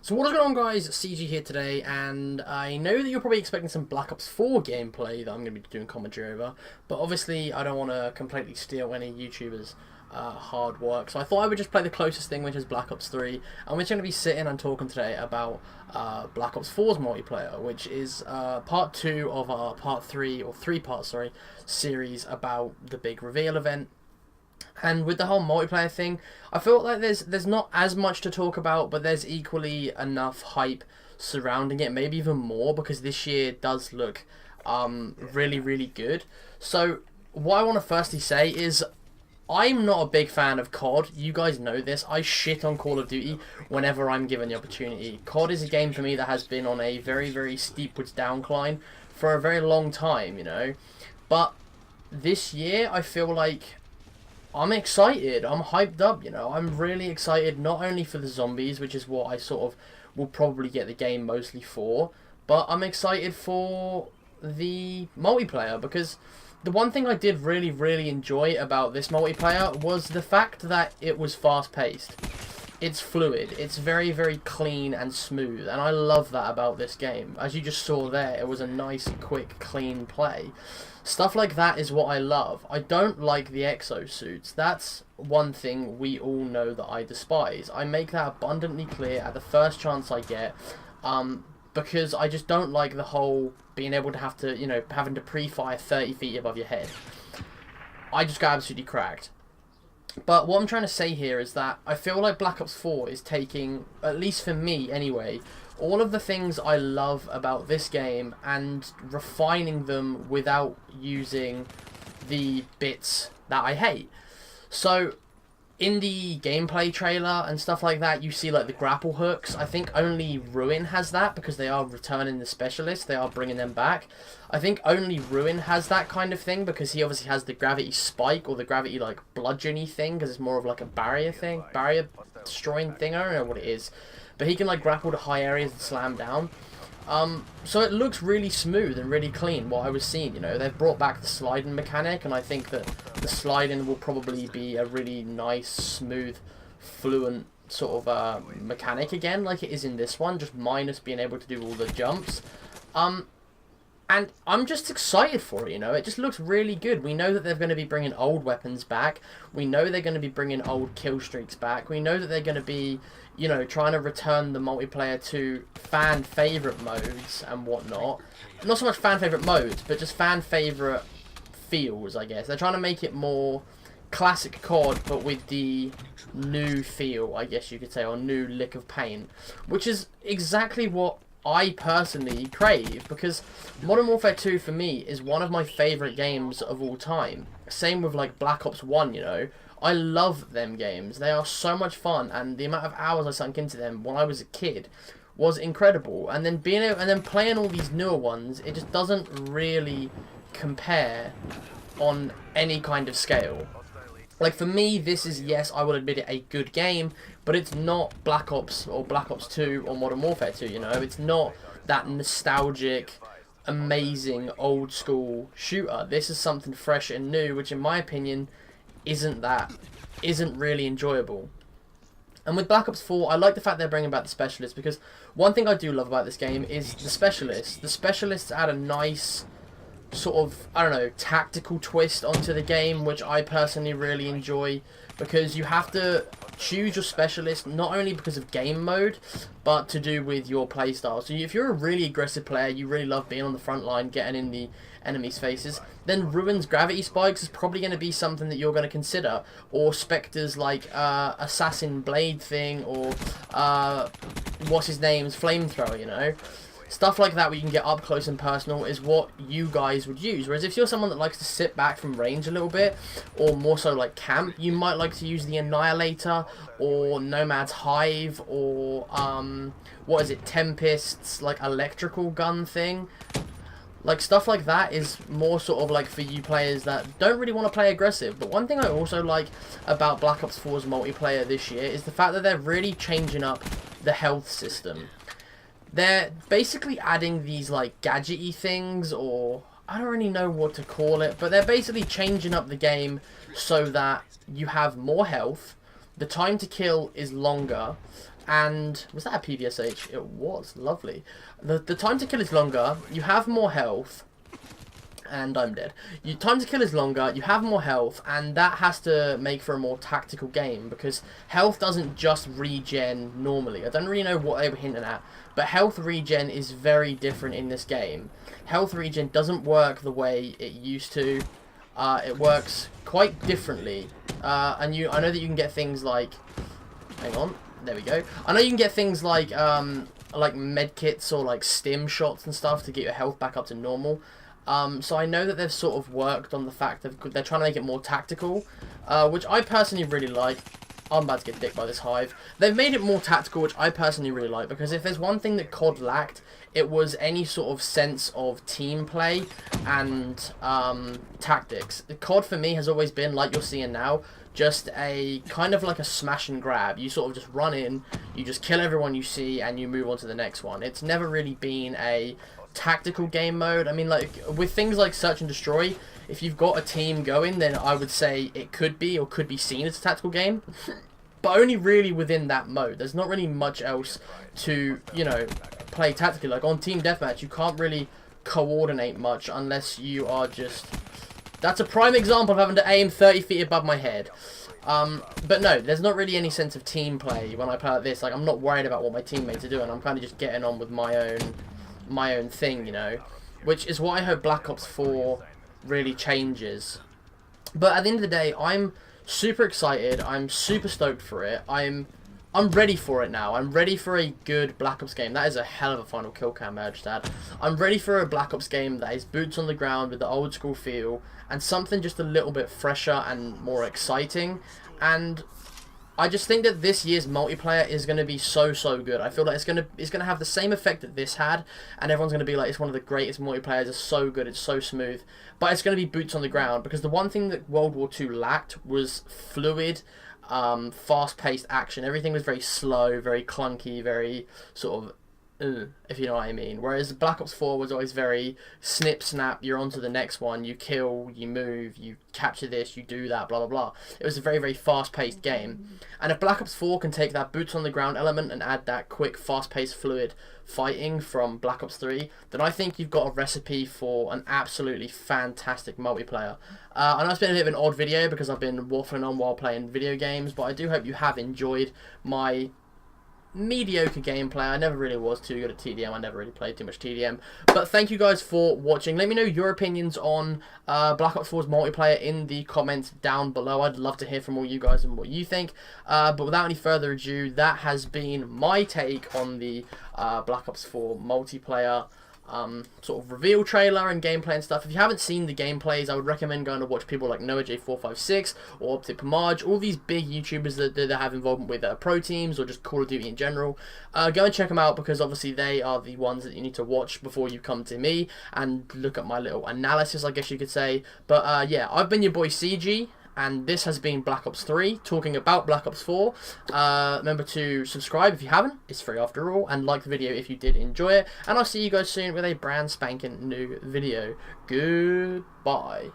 So what is going on, guys? CeeGee here today, and I know that you're probably expecting some Black Ops 4 gameplay that I'm going to be doing commentary over, but obviously I don't want to completely steal any YouTubers' hard work, so I thought I would just play the closest thing, which is Black Ops 3, and we're just going to be sitting and talking today about Black Ops 4's multiplayer, which is part 2 of our part 3, or 3 parts, sorry, series about the big reveal event. And with the whole multiplayer thing, I feel like there's not as much to talk about, but there's equally enough hype surrounding it, maybe even more, because this year does look really, really good. So what I want to firstly say is I'm not a big fan of COD. You guys know this. I shit on Call of Duty whenever I'm given the opportunity. COD is a game for me that has been on a very, very steepwards downcline for a very long time, you know. But this year, I feel like I'm excited. I'm hyped up, you know. I'm really excited, not only for the zombies, which is what I sort of will probably get the game mostly for, but I'm excited for the multiplayer, because the one thing I did really, really enjoy about this multiplayer was the fact that it was fast-paced. It's fluid. It's very, very clean and smooth, and I love that about this game. As you just saw there, it was a nice, quick, clean play. Stuff like that is what I love. I don't like the exosuits. That's one thing we all know that I despise. I make that abundantly clear at the first chance I get, because I just don't like the whole being able to have to, you know, having to pre-fire 30 feet above your head. I just got absolutely cracked. But what I'm trying to say here is that I feel like Black Ops 4 is taking, at least for me anyway, all of the things I love about this game and refining them without using the bits that I hate. So in the gameplay trailer and stuff like that, you see like the grapple hooks. I think only Ruin has that, because they are returning the specialists. They are bringing them back. I think only Ruin has that kind of thing, because he obviously has the gravity spike, or the gravity like bludgeony thing, because it's more of like a barrier thing, barrier destroying thing. I don't know what it is, but he can like grapple to high areas and slam down. So it looks really smooth and really clean, what I was seeing, you know. They've brought back the sliding mechanic, and I think that the sliding will probably be a really nice, smooth, fluent sort of mechanic again, like it is in this one, just minus being able to do all the jumps. And I'm just excited for it, you know. It just looks really good. We know that they're going to be bringing old weapons back. We know they're going to be bringing old kill streaks back. We know that they're going to be, you know, trying to return the multiplayer to fan-favourite modes and whatnot. Not so much fan-favourite modes, but just fan-favourite feels, I guess. They're trying to make it more classic COD, but with the new feel, I guess you could say, or new lick of paint. Which is exactly what I personally crave, because Modern Warfare 2 for me is one of my favourite games of all time. Same with like Black Ops 1, you know. I love them games. They are so much fun, and the amount of hours I sunk into them when I was a kid was incredible. And then playing all these newer ones, it just doesn't really compare on any kind of scale. Like, for me, this is, yes, I will admit it, a good game, but it's not Black Ops or Black Ops 2 or Modern Warfare 2, you know? It's not that nostalgic, amazing, old-school shooter. This is something fresh and new, which, in my opinion, isn't really enjoyable. And with Black Ops 4, I like the fact they're bringing back the specialists, because one thing I do love about this game is the specialists. The specialists add a nice sort of, I don't know, tactical twist onto the game, which I personally really enjoy, because you have to choose your specialist not only because of game mode, but to do with your playstyle. So if you're a really aggressive player, you really love being on the front line, getting in the enemies' faces, then Ruin's gravity spikes is probably going to be something that you're going to consider, or Spectre's like assassin blade thing, or what's his name's flamethrower, you know. Stuff like that where you can get up close and personal is what you guys would use. Whereas if you're someone that likes to sit back from range a little bit, or more so like camp, you might like to use the Annihilator, or Nomad's Hive, or what is it, Tempest's like electrical gun thing. Like, stuff like that is more sort of like for you players that don't really want to play aggressive. But one thing I also like about Black Ops 4's multiplayer this year is the fact that they're really changing up the health system. They're basically adding these like gadgety things, or I don't really know what to call it, but they're basically changing up the game so that you have more health, the time to kill is longer, And was that a PVSH? It was. Lovely. The time to kill is longer. You have more health. And I'm dead. Time to kill is longer, you have more health, and that has to make for a more tactical game, because health doesn't just regen normally. I don't really know what they were hinting at, but health regen is very different in this game. Health regen doesn't work the way it used to. It works quite differently. I know that you can get things like... Hang on, there we go. I know you can get things like medkits or like stim shots and stuff to get your health back up to normal. So I know that they've sort of worked on the fact that they're trying to make it more tactical, which I personally really like. I'm about to get dicked by this hive. They've made it more tactical, which I personally really like, because if there's one thing that COD lacked, it was any sort of sense of team play and tactics. COD for me has always been, like you're seeing now, just a kind of like a smash and grab. You sort of just run in, you just kill everyone you see, and you move on to the next one. It's never really been a tactical game mode. I mean, like with things like search and destroy, if you've got a team going, then I would say it could be or could be seen as a tactical game, but only really within that mode. There's not really much else to, you know, play tactically. Like on team deathmatch, you can't really coordinate much unless you are just... That's a prime example of having to aim 30 feet above my head. But no, there's not really any sense of team play when I play like this. Like, I'm not worried about what my teammates are doing. I'm kind of just getting on with my own thing, you know, which is what I hope Black Ops 4 really changes. But at the end of the day, I'm super excited. I'm super stoked for it. I'm ready for it now. I'm ready for a good Black Ops game. That is a hell of a final kill cam, I just had. I'm ready for a Black Ops game that is boots on the ground with the old school feel and something just a little bit fresher and more exciting. And I just think that this year's multiplayer is going to be so good. I feel like it's going to have the same effect that this had, and everyone's going to be like, it's one of the greatest multiplayers. It's so good. It's so smooth. But it's going to be boots on the ground, because the one thing that World War II lacked was fluid, fast-paced action. Everything was very slow, very clunky, very sort of if you know what I mean. Whereas Black Ops 4 was always very snip, snap, you're on to the next one, you kill, you move, you capture this, you do that, blah, blah, blah. It was a very fast-paced game. And if Black Ops 4 can take that boots on the ground element and add that quick, fast-paced, fluid fighting from Black Ops 3, then I think you've got a recipe for an absolutely fantastic multiplayer. I know it's been a bit of an odd video because I've been waffling on while playing video games, but I do hope you have enjoyed my mediocre gameplay. I never really was too good at TDM. I never really played too much TDM. But thank you guys for watching. Let me know your opinions on Black Ops 4's multiplayer in the comments down below. I'd love to hear from all you guys and what you think. But without any further ado, that has been my take on the Black Ops 4 multiplayer sort of reveal trailer and gameplay and stuff. If you haven't seen the gameplays, I would recommend going to watch people like NoahJ456 or Optic Pomage, all these big YouTubers that have involvement with pro teams or just Call of Duty in general. Go and check them out, because obviously they are the ones that you need to watch before you come to me and look at my little analysis, I guess you could say. But yeah, I've been your boy CeeGee, and this has been Black Ops 3, talking about Black Ops 4. Remember to subscribe if you haven't, it's free after all, and like the video if you did enjoy it. And I'll see you guys soon with a brand spanking new video. Goodbye.